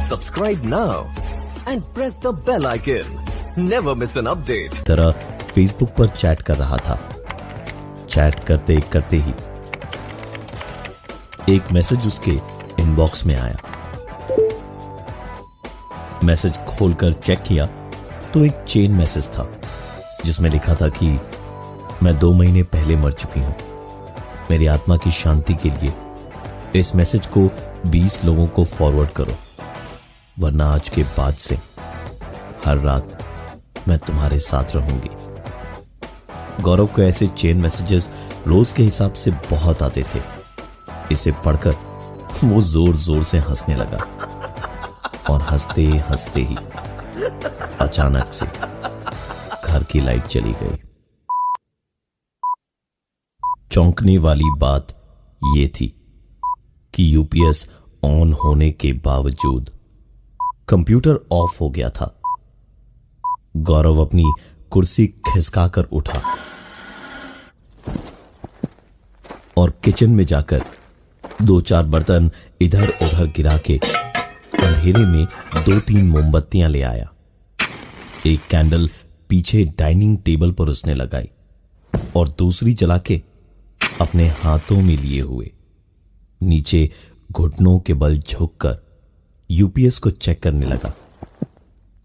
Subscribe now and press the bell icon. Never miss an update. तरह Facebook पर chat कर रहा था। चैट करते करते ही एक मैसेज उसके इनबॉक्स में आया। मैसेज खोलकर चेक किया तो एक चेन मैसेज था जिसमें लिखा था कि मैं 2 महीने पहले मर चुकी हूं। मेरी आत्मा की शांति के लिए इस मैसेज को 20 लोगों को फॉरवर्ड करो, वरना आज के बाद से हर रात मैं तुम्हारे साथ रहूंगी। गौरव को ऐसे चेन मैसेजेस रोज के हिसाब से बहुत आते थे। इसे पढ़कर वो जोर जोर से हंसने लगा और हंसते हंसते ही अचानक से घर की लाइट चली गई। चौंकने वाली बात यह थी कि यूपीएस ऑन होने के बावजूद कंप्यूटर ऑफ हो गया था। गौरव अपनी कुर्सी खिसकाकर उठा और किचन में जाकर 2-4 बर्तन इधर उधर गिरा के अंधेरे में 2-3 मोमबत्तियां ले आया। एक कैंडल पीछे डाइनिंग टेबल पर उसने लगाई और दूसरी जला के अपने हाथों में लिए हुए नीचे घुटनों के बल झुककर यूपीएस को चेक करने लगा।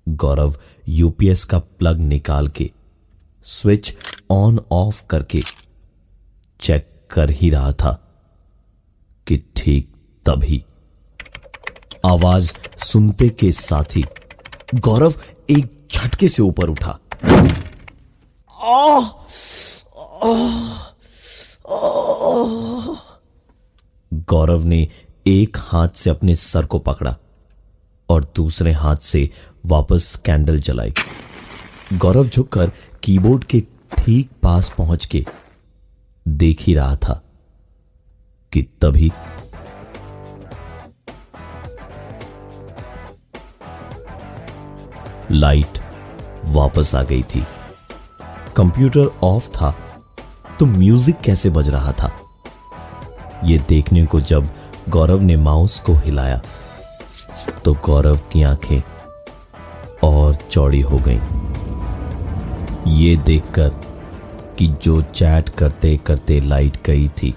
गौरव यूपीएस का प्लग निकाल के स्विच ऑन ऑफ करके चेक कर ही रहा था कि ठीक तभी आवाज सुनते के साथ ही गौरव एक झटके से ऊपर उठा। गौरव ने एक हाथ से अपने सर को पकड़ा और दूसरे हाथ से वापस कैंडल जलाई। गौरव झुककर कीबोर्ड के ठीक पास पहुंच के देख ही रहा था कि तभी लाइट वापस आ गई थी। कंप्यूटर ऑफ था तो म्यूजिक कैसे बज रहा था, यह देखने को जब गौरव ने माउस को हिलाया तो गौरव की आंखें और चौड़ी हो गईं। ये देखकर कि जो चैट करते करते लाइट गई थी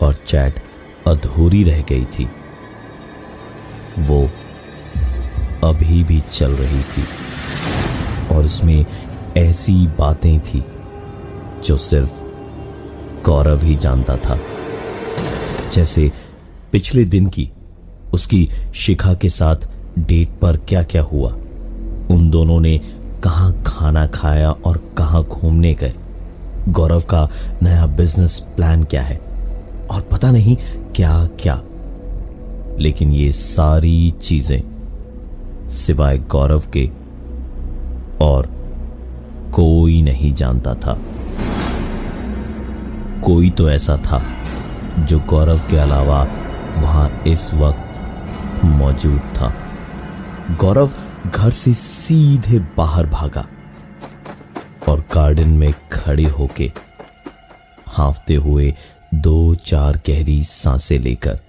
और चैट अधूरी रह गई थी, वो अभी भी चल रही थी और उसमें ऐसी बातें थी जो सिर्फ गौरव ही जानता था। जैसे पिछले दिन की उसकी शिखा के साथ डेट पर क्या क्या हुआ, उन दोनों ने कहां खाना खाया और कहां घूमने गए, गौरव का नया बिजनेस प्लान क्या है और पता नहीं क्या क्या। लेकिन ये सारी चीजें सिवाय गौरव के और कोई नहीं जानता था। कोई तो ऐसा था जो गौरव के अलावा वहां इस वक्त मौजूद था। गौरव घर से सीधे बाहर भागा और गार्डन में खड़े होके हांफते हुए 2-4 गहरी सांसें लेकर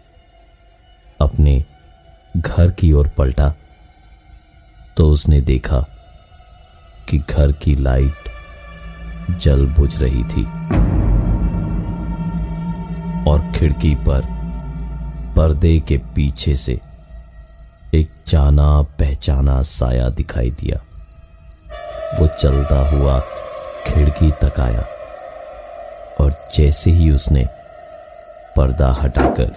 अपने घर की ओर पलटा तो उसने देखा कि घर की लाइट जल बुझ रही थी और खिड़की पर पर्दे के पीछे से एक जाना पहचाना साया दिखाई दिया। वो चलता हुआ खिड़की तक आया और जैसे ही उसने पर्दा हटाकर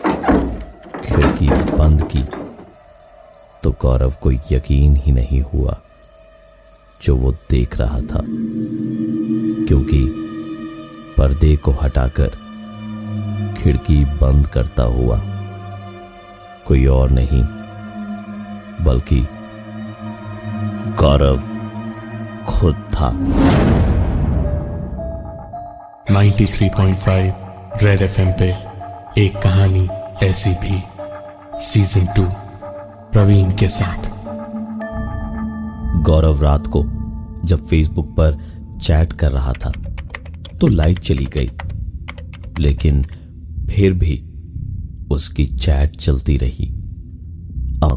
खिड़की बंद की तो गौरव को यकीन ही नहीं हुआ जो वो देख रहा था, क्योंकि पर्दे को हटाकर खिड़की बंद करता हुआ कोई और नहीं बल्कि गौरव खुद था। 93.5 रेड एफएम पे एक कहानी ऐसी भी सीजन 2 प्रवीण के साथ। गौरव रात को जब फेसबुक पर चैट कर रहा था तो लाइट चली गई, लेकिन फिर भी उसकी चैट चलती रही।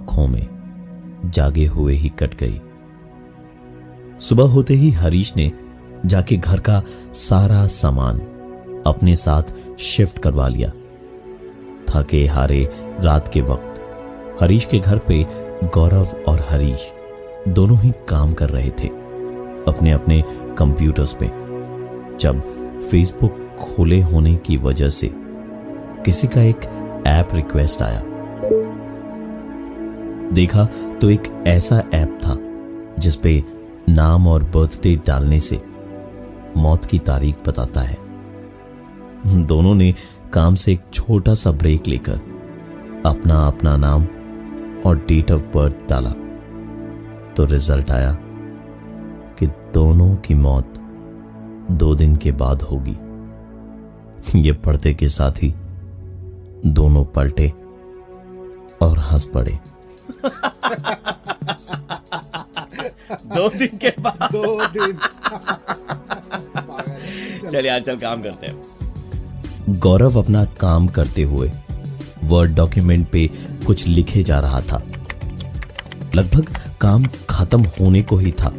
आंखों में जागे हुए ही कट गई। सुबह होते ही हरीश ने जाके घर का सारा सामान अपने साथ शिफ्ट करवा लिया। थके हारे रात के वक्त हरीश के घर पे गौरव और हरीश दोनों ही काम कर रहे थे अपने अपने कंप्यूटर्स पे, जब फेसबुक खोले होने की वजह से किसी का एक ऐप रिक्वेस्ट आया। देखा तो एक ऐसा ऐप था जिसपे नाम और बर्थडे डालने से मौत की तारीख बताता है। दोनों ने काम से एक छोटा सा ब्रेक लेकर अपना अपना नाम और डेट ऑफ बर्थ डाला तो रिजल्ट आया कि दोनों की मौत 2 दिन के बाद होगी। ये पढ़ते के साथ ही दोनों पलटे और हंस पड़े। 2 दिन के बाद 2 दिन। चल यार, चल काम करते हैं। गौरव अपना काम करते हुए वर्ड डॉक्यूमेंट पे कुछ लिखे जा रहा था। लगभग काम खत्म होने को ही था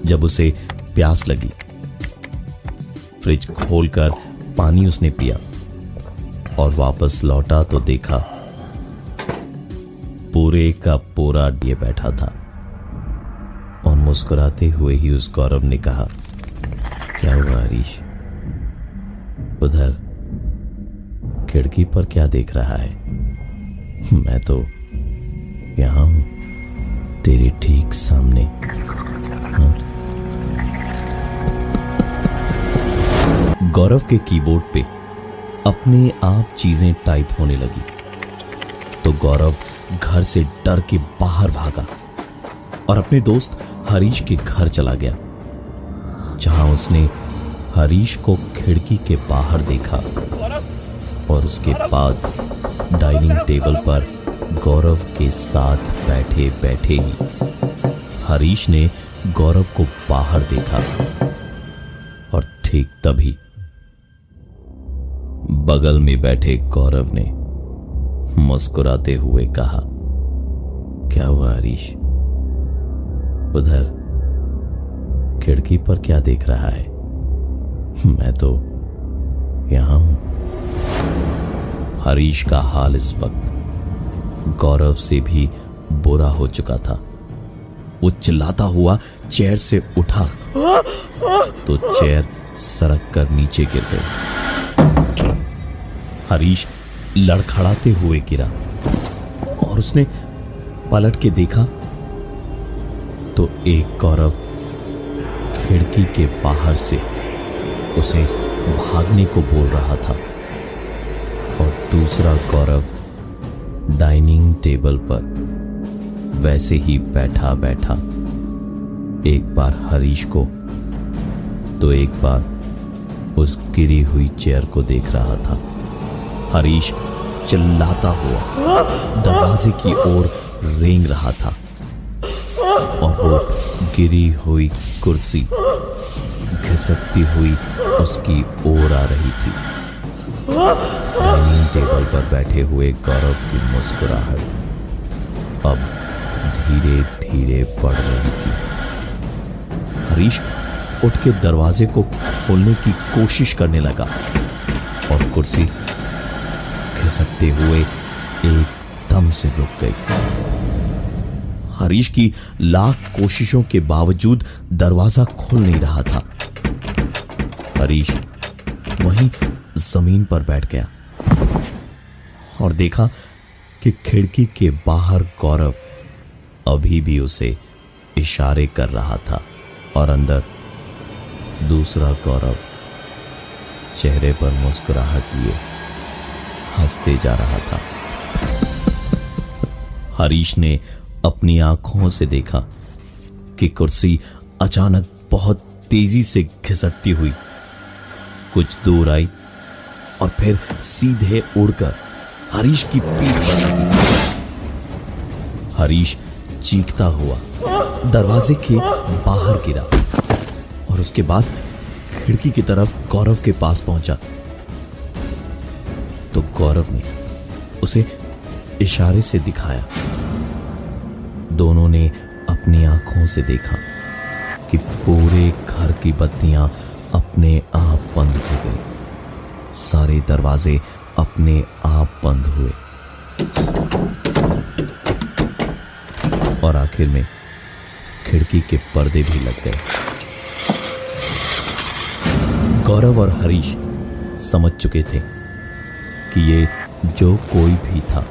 जब उसे प्यास लगी। फ्रिज खोलकर पानी उसने पिया और वापस लौटा तो देखा पूरे का पूरा दिए बैठा था और मुस्कुराते हुए ही उस गौरव ने कहा, क्या हुआ हरीश, उधर खिड़की पर क्या देख रहा है? मैं तो यहां हूं तेरे ठीक सामने। गौरव के कीबोर्ड पे अपने आप चीजें टाइप होने लगी तो गौरव घर से डर के बाहर भागा और अपने दोस्त हरीश के घर चला गया, जहां उसने हरीश को खिड़की के बाहर देखा और उसके बाद डाइनिंग टेबल पर गौरव के साथ बैठे बैठे ही हरीश ने गौरव को बाहर देखा और ठीक तभी बगल में बैठे गौरव ने मुस्कुराते हुए कहा, क्या हुआ हरीश, उधर खिड़की पर क्या देख रहा है? मैं तो यहां हूं। हरीश का हाल इस वक्त गौरव से भी बुरा हो चुका था। वो चिल्लाता हुआ चेयर से उठा तो चेयर सरक कर नीचे गिर गई। हरीश लड़खड़ाते हुए गिरा और उसने पलट के देखा तो एक गौरव खिड़की के बाहर से उसे भागने को बोल रहा था और दूसरा गौरव डाइनिंग टेबल पर वैसे ही बैठा बैठा एक बार हरीश को तो एक बार उस गिरी हुई चेयर को देख रहा था। हरीश चिल्लाता हुआ दरवाजे की ओर रेंग रहा था और वो गिरी हुई कुर्सी घिसकती हुई उसकी ओर आ रही थी। डाइनिंग टेबल पर बैठे हुए गौरव की मुस्कुराहट अब धीरे धीरे बढ़ रही थी। हरीश उठ के दरवाजे को खोलने की कोशिश करने लगा और कुर्सी खिसकते हुए एकदम से रुक गई। हरीश की लाख कोशिशों के बावजूद दरवाजा खुल नहीं रहा था। हरीश वहीं जमीन पर बैठ गया और देखा कि खिड़की के बाहर गौरव अभी भी उसे इशारे कर रहा था और अंदर दूसरा गौरव चेहरे पर मुस्कुराहट लिए हंसते जा रहा था। हरीश ने अपनी आंखों से देखा कि कुर्सी अचानक बहुत तेजी से घिसटती हुई कुछ दूर आई और फिर सीधे उड़कर हरीश की पीठ पर लगी। हरीश चीखता हुआ दरवाजे के बाहर गिरा और उसके बाद खिड़की की तरफ गौरव के पास पहुंचा तो गौरव ने उसे इशारे से दिखाया दोनों ने अपनी आंखों से देखा कि पूरे घर की बत्तियां अपने आप बंद हो गई। सारे दरवाजे अपने आप बंद हुए और आखिर में खिड़की के पर्दे भी लग गए। गौरव और हरीश समझ चुके थे कि ये जो कोई भी था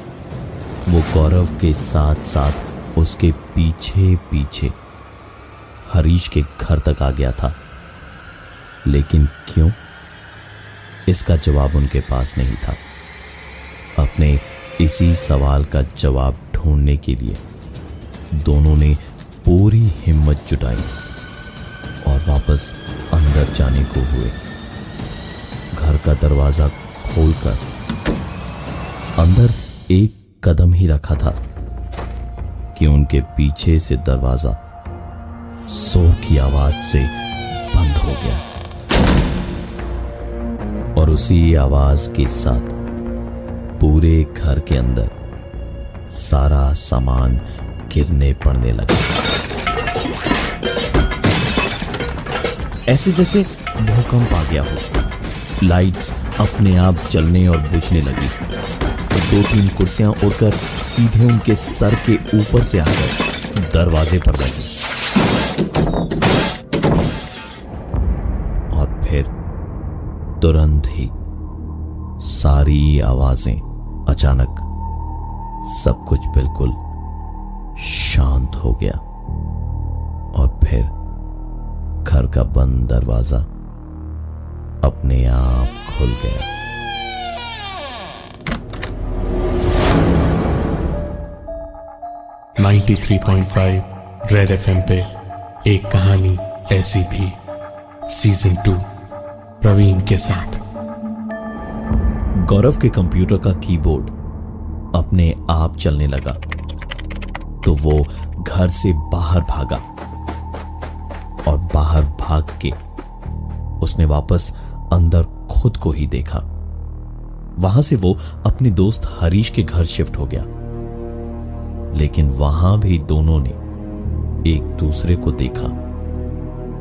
वो गौरव के साथ साथ उसके पीछे पीछे हरीश के घर तक आ गया था। लेकिन क्यों, इसका जवाब उनके पास नहीं था। अपने इसी सवाल का जवाब ढूंढने के लिए दोनों ने पूरी हिम्मत जुटाई और वापस अंदर जाने को हुए। घर का दरवाजा खोलकर अंदर एक कदम ही रखा था कि उनके पीछे से दरवाजा शोर की आवाज से बंद हो गया और उसी आवाज के साथ पूरे घर के अंदर सारा सामान गिरने पड़ने लगा। ऐसे जैसे भूकंप आ गया हो। लाइट्स अपने आप जलने और बुझने लगी और 2-3 कुर्सियां उड़कर सीधे उनके सर के ऊपर से आकर दरवाजे पर लगी और फिर तुरंत ही सारी आवाजें अचानक सब कुछ बिल्कुल शांत हो गया और फिर घर का बंद दरवाजा अपने आप खुल गया। .93.5 रेड एफएम पे एक कहानी ऐसी भी सीजन 2 प्रवीण के साथ। गौरव के कंप्यूटर का कीबोर्ड अपने आप चलने लगा तो वो घर से बाहर भागा और बाहर भाग के उसने वापस अंदर खुद को ही देखा। वहां से वो अपने दोस्त हरीश के घर शिफ्ट हो गया, लेकिन वहां भी दोनों ने एक दूसरे को देखा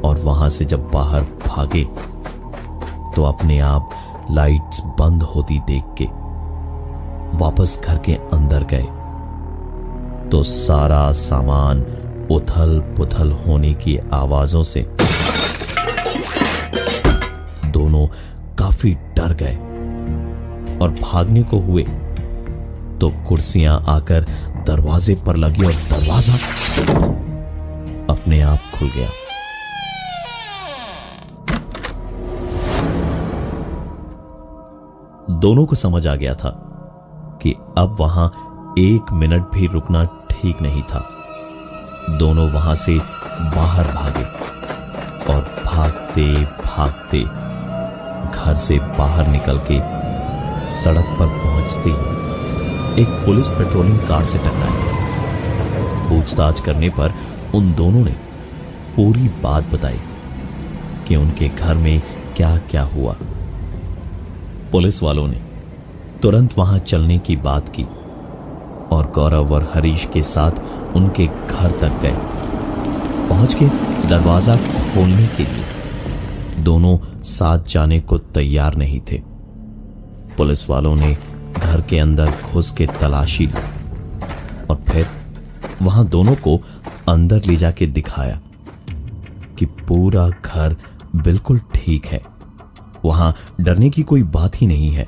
और वहां से जब बाहर भागे तो अपने आप लाइट्स बंद होती देख के वापस घर के अंदर गए तो सारा सामान उथल पुथल होने की आवाजों से दोनों काफी डर गए और भागने को हुए तो कुर्सियां आकर दरवाजे पर लगी और दरवाजा अपने आप खुल गया। दोनों को समझ आ गया था कि अब वहां 1 मिनट भी रुकना ठीक नहीं था। दोनों वहां से बाहर भागे और भागते भागते घर से बाहर निकल के सड़क पर पहुंचते ही एक पुलिस पेट्रोलिंग कार से टकराई। पूछताछ करने पर उन दोनों ने पूरी बात बताई कि उनके घर में क्या क्या हुआ। पुलिस वालों ने तुरंत वहां चलने की बात की और गौरव और हरीश के साथ उनके घर तक गए। पहुंच के दरवाजा खोलने के लिए दोनों साथ जाने को तैयार नहीं थे। पुलिस वालों ने घर के अंदर घुस के तलाशी ली और फिर वहां दोनों को अंदर ले जाके दिखाया कि पूरा घर बिल्कुल ठीक है, वहां डरने की कोई बात ही नहीं है।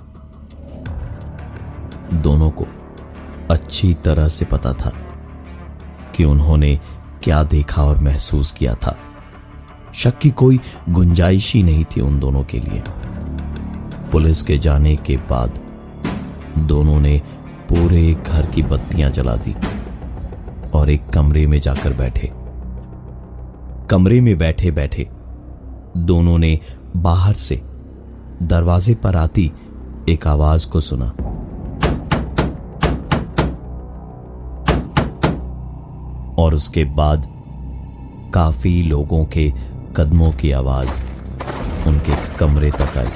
दोनों को अच्छी तरह से पता था कि उन्होंने क्या देखा और महसूस किया था। शक की कोई गुंजाइश ही नहीं थी उन दोनों के लिए। पुलिस के जाने के बाद दोनों ने पूरे घर की बत्तियां जला दी और एक कमरे में जाकर बैठे। कमरे में बैठे बैठे दोनों ने बाहर से दरवाजे पर आती एक आवाज को सुना। और उसके बाद काफी लोगों के कदमों की आवाज उनके कमरे तक आई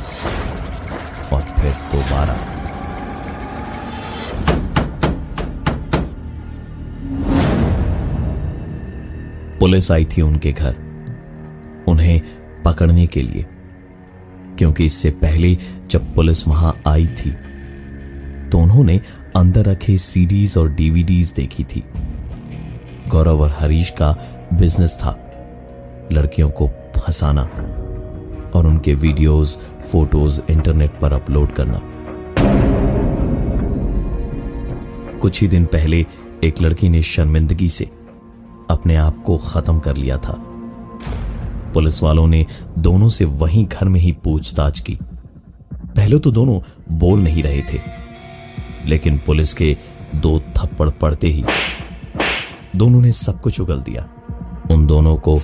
और फिर दोबारा। पुलिस आई थी उनके घर उन्हें पकड़ने के लिए, क्योंकि इससे पहले जब पुलिस वहां आई थी तो उन्होंने अंदर रखे सीडीज और डीवीडीज देखी थी। गौरव और हरीश का बिजनेस था लड़कियों को फंसाना और उनके वीडियोस, फोटोज इंटरनेट पर अपलोड करना। कुछ ही दिन पहले एक लड़की ने शर्मिंदगी से अपने आप को खत्म कर लिया था। पुलिस वालों ने दोनों से वहीं घर में ही पूछताछ की। पहले तो दोनों बोल नहीं रहे थे, लेकिन पुलिस के 2 थप्पड़ पड़ते ही दोनों ने सब कुछ उगल दिया। उन दोनों को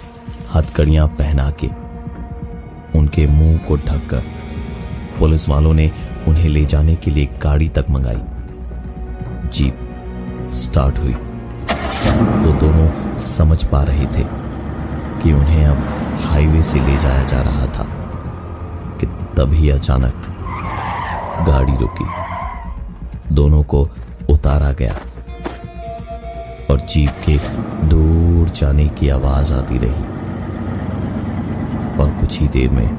हथकड़ियां पहना के, उनके मुंह को ढककर पुलिस वालों ने उन्हें ले जाने के लिए गाड़ी तक मंगाई। जीप स्टार्ट हुई। वो दोनों समझ पा रहे थे कि उन्हें अब हाईवे से ले जाया जा रहा था कि तभी अचानक गाड़ी रुकी। दोनों को उतारा गया और जीप के दूर जाने की आवाज आती रही और कुछ ही देर में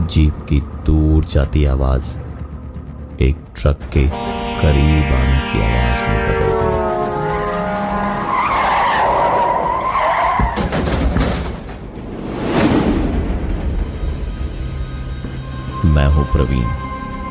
जीप की दूर जाती आवाज एक ट्रक के करीब आने की आवाज में बदल गई। मैं हूं प्रवीण